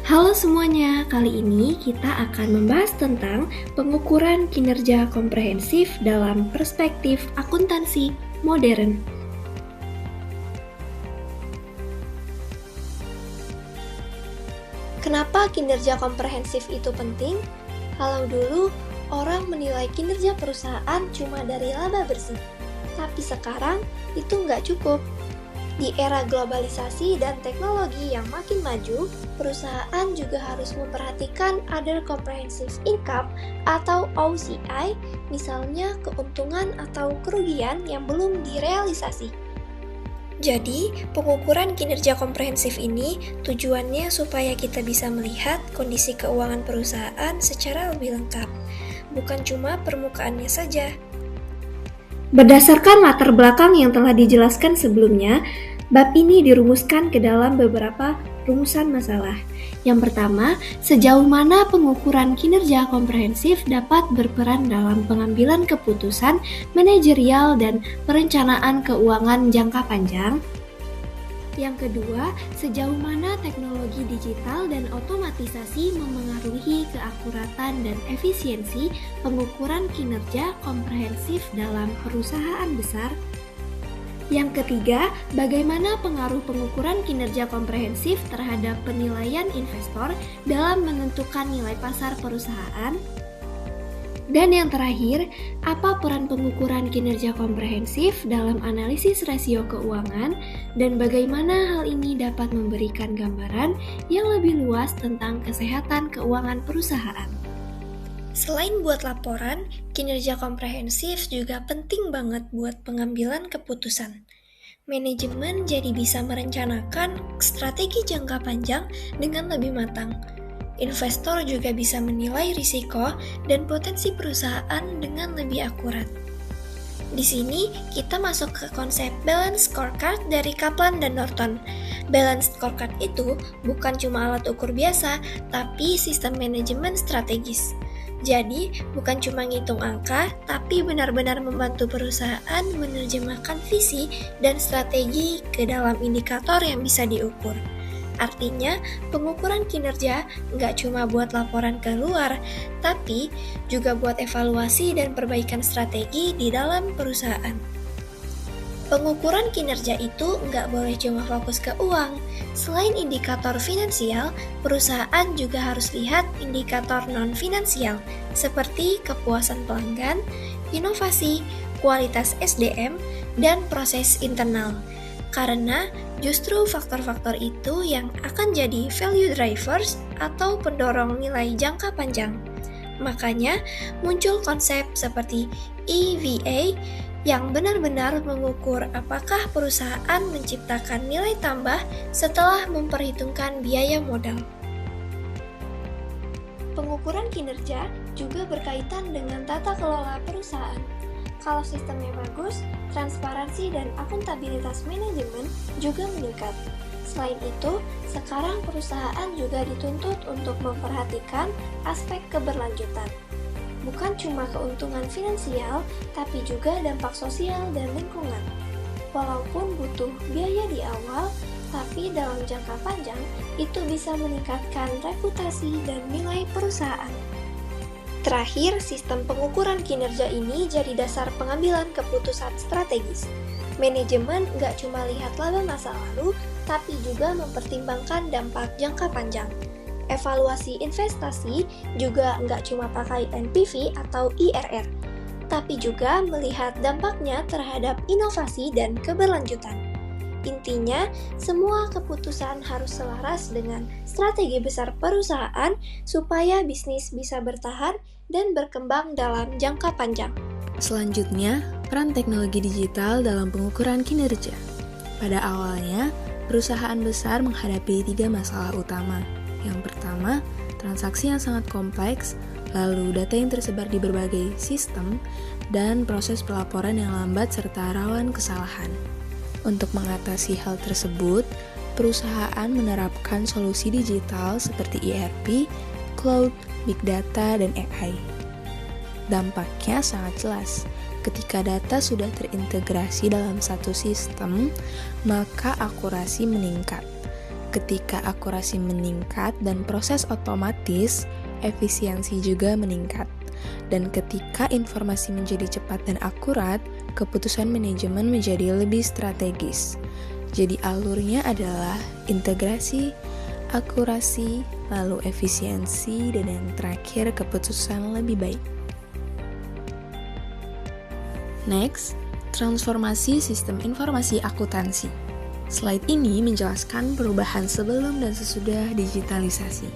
Halo semuanya, kali ini kita akan membahas tentang pengukuran kinerja komprehensif dalam perspektif akuntansi modern. Kenapa kinerja komprehensif itu penting? Kalau dulu, orang menilai kinerja perusahaan cuma dari laba bersih. Tapi sekarang, itu nggak cukup. Di era globalisasi dan teknologi yang makin maju, perusahaan juga harus memperhatikan Other Comprehensive Income atau OCI, misalnya keuntungan atau kerugian yang belum direalisasi. Jadi, pengukuran kinerja komprehensif ini tujuannya supaya kita bisa melihat kondisi keuangan perusahaan secara lebih lengkap, bukan cuma permukaannya saja. Berdasarkan latar belakang yang telah dijelaskan sebelumnya, bab ini dirumuskan ke dalam beberapa rumusan masalah. Yang pertama, sejauh mana pengukuran kinerja komprehensif dapat berperan dalam pengambilan keputusan manajerial dan perencanaan keuangan jangka panjang. Yang kedua, sejauh mana teknologi digital dan otomatisasi memengaruhi keakuratan dan efisiensi pengukuran kinerja komprehensif dalam perusahaan besar. Yang ketiga, bagaimana pengaruh pengukuran kinerja komprehensif terhadap penilaian investor dalam menentukan nilai pasar perusahaan? Dan yang terakhir, apa peran pengukuran kinerja komprehensif dalam analisis rasio keuangan dan bagaimana hal ini dapat memberikan gambaran yang lebih luas tentang kesehatan keuangan perusahaan? Selain buat laporan, kinerja komprehensif juga penting banget buat pengambilan keputusan. Manajemen jadi bisa merencanakan strategi jangka panjang dengan lebih matang. Investor juga bisa menilai risiko dan potensi perusahaan dengan lebih akurat. Di sini, kita masuk ke konsep Balance Scorecard dari Kaplan dan Norton. Balance Scorecard itu bukan cuma alat ukur biasa, tapi sistem manajemen strategis. Jadi, bukan cuma ngitung angka, tapi benar-benar membantu perusahaan menerjemahkan visi dan strategi ke dalam indikator yang bisa diukur. Artinya, pengukuran kinerja nggak cuma buat laporan keluar, tapi juga buat evaluasi dan perbaikan strategi di dalam perusahaan. Pengukuran kinerja itu nggak boleh cuma fokus ke uang. Selain indikator finansial, perusahaan juga harus lihat indikator non-finansial, seperti kepuasan pelanggan, inovasi, kualitas SDM, dan proses internal. Karena justru faktor-faktor itu yang akan jadi value drivers atau pendorong nilai jangka panjang. Makanya muncul konsep seperti EVA yang benar-benar mengukur apakah perusahaan menciptakan nilai tambah setelah memperhitungkan biaya modal. Pengukuran kinerja juga berkaitan dengan tata kelola perusahaan. Kalau sistemnya bagus, transparansi dan akuntabilitas manajemen juga meningkat. Selain itu, sekarang perusahaan juga dituntut untuk memperhatikan aspek keberlanjutan. Bukan cuma keuntungan finansial, tapi juga dampak sosial dan lingkungan. Walaupun butuh biaya di awal, tapi dalam jangka panjang itu bisa meningkatkan reputasi dan nilai perusahaan. Terakhir, sistem pengukuran kinerja ini jadi dasar pengambilan keputusan strategis. Manajemen nggak cuma lihat laba masa lalu, tapi juga mempertimbangkan dampak jangka panjang. Evaluasi investasi juga nggak cuma pakai NPV atau IRR, tapi juga melihat dampaknya terhadap inovasi dan keberlanjutan. Intinya, semua keputusan harus selaras dengan strategi besar perusahaan supaya bisnis bisa bertahan dan berkembang dalam jangka panjang. Selanjutnya, peran teknologi digital dalam pengukuran kinerja. Pada awalnya, perusahaan besar menghadapi 3 masalah utama. Yang pertama, transaksi yang sangat kompleks, lalu data yang tersebar di berbagai sistem, dan proses pelaporan yang lambat serta rawan kesalahan. Untuk mengatasi hal tersebut, perusahaan menerapkan solusi digital seperti ERP, cloud, big data, dan AI. Dampaknya sangat jelas. Ketika data sudah terintegrasi dalam satu sistem, maka akurasi meningkat. Ketika akurasi meningkat dan proses otomatis, efisiensi juga meningkat. Dan ketika informasi menjadi cepat dan akurat, keputusan manajemen menjadi lebih strategis. Jadi alurnya adalah integrasi, akurasi, lalu efisiensi, dan yang terakhir keputusan lebih baik. Next, transformasi sistem informasi akuntansi. Slide ini menjelaskan perubahan sebelum dan sesudah digitalisasi.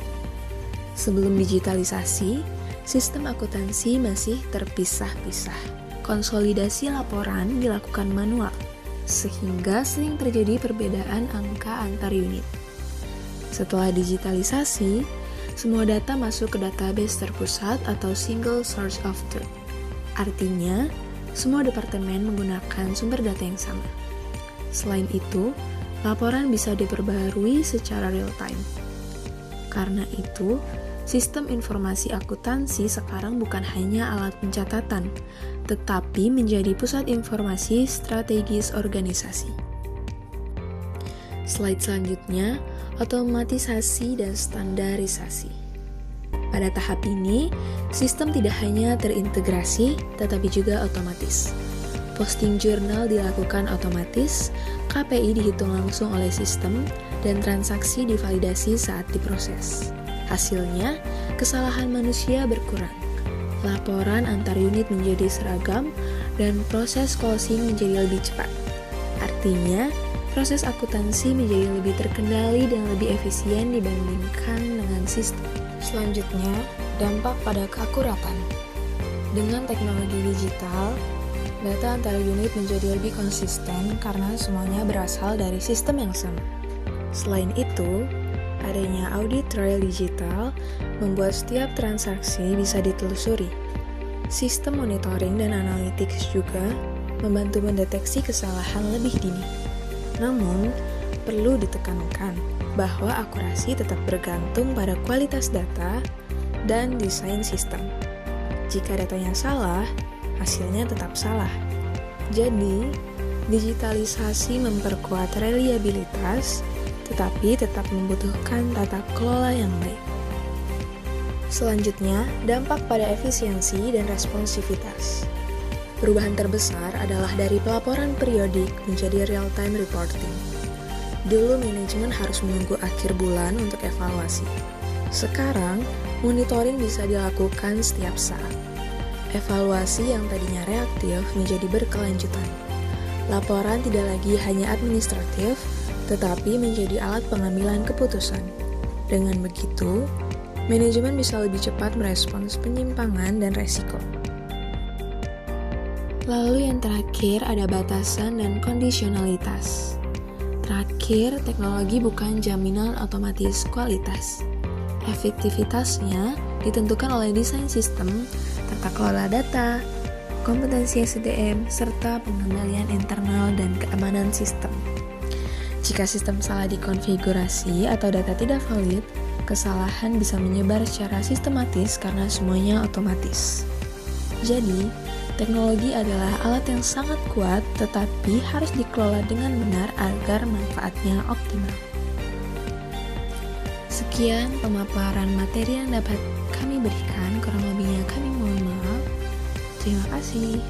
Sebelum digitalisasi, sistem akuntansi masih terpisah-pisah. Konsolidasi laporan dilakukan manual, sehingga sering terjadi perbedaan angka antar unit. Setelah digitalisasi, semua data masuk ke database terpusat atau single source of truth. Artinya, semua departemen menggunakan sumber data yang sama. Selain itu, laporan bisa diperbaharui secara real-time. Karena itu, sistem informasi akuntansi sekarang bukan hanya alat pencatatan, tetapi menjadi pusat informasi strategis organisasi. Slide selanjutnya, otomatisasi dan standarisasi. Pada tahap ini, sistem tidak hanya terintegrasi, tetapi juga otomatis. Posting jurnal dilakukan otomatis, KPI dihitung langsung oleh sistem, dan transaksi divalidasi saat diproses. Hasilnya, kesalahan manusia berkurang. Laporan antar unit menjadi seragam, dan proses closing menjadi lebih cepat. Artinya, proses akuntansi menjadi lebih terkendali dan lebih efisien dibandingkan dengan sistem. Selanjutnya, dampak pada keakuratan. Dengan teknologi digital, data antar unit menjadi lebih konsisten karena semuanya berasal dari sistem yang sama. Selain itu, adanya audit trail digital membuat setiap transaksi bisa ditelusuri. Sistem monitoring dan analytics juga membantu mendeteksi kesalahan lebih dini. Namun, perlu ditekankan bahwa akurasi tetap bergantung pada kualitas data dan desain sistem. Jika datanya salah, hasilnya tetap salah. Jadi, digitalisasi memperkuat reliabilitas, tetapi tetap membutuhkan tata kelola yang baik. Selanjutnya, dampak pada efisiensi dan responsivitas. Perubahan terbesar adalah dari pelaporan periodik menjadi real-time reporting. Dulu manajemen harus menunggu akhir bulan untuk evaluasi. Sekarang, monitoring bisa dilakukan setiap saat. Evaluasi yang tadinya reaktif menjadi berkelanjutan. Laporan tidak lagi hanya administratif, tetapi menjadi alat pengambilan keputusan. Dengan begitu, manajemen bisa lebih cepat merespons penyimpangan dan resiko. Lalu yang terakhir ada batasan dan kondisionalitas. Terakhir, teknologi bukan jaminan otomatis kualitas. Efektivitasnya ditentukan oleh desain sistem, tata kelola data, kompetensi SDM, serta pengendalian internal dan keamanan sistem. Jika sistem salah dikonfigurasi atau data tidak valid, kesalahan bisa menyebar secara sistematis karena semuanya otomatis. Jadi, teknologi adalah alat yang sangat kuat, tetapi harus dikelola dengan benar agar manfaatnya optimal. Sekian pemaparan materi yang dapat kami berikan, kurang lebihnya kami mohon maaf. Terima kasih.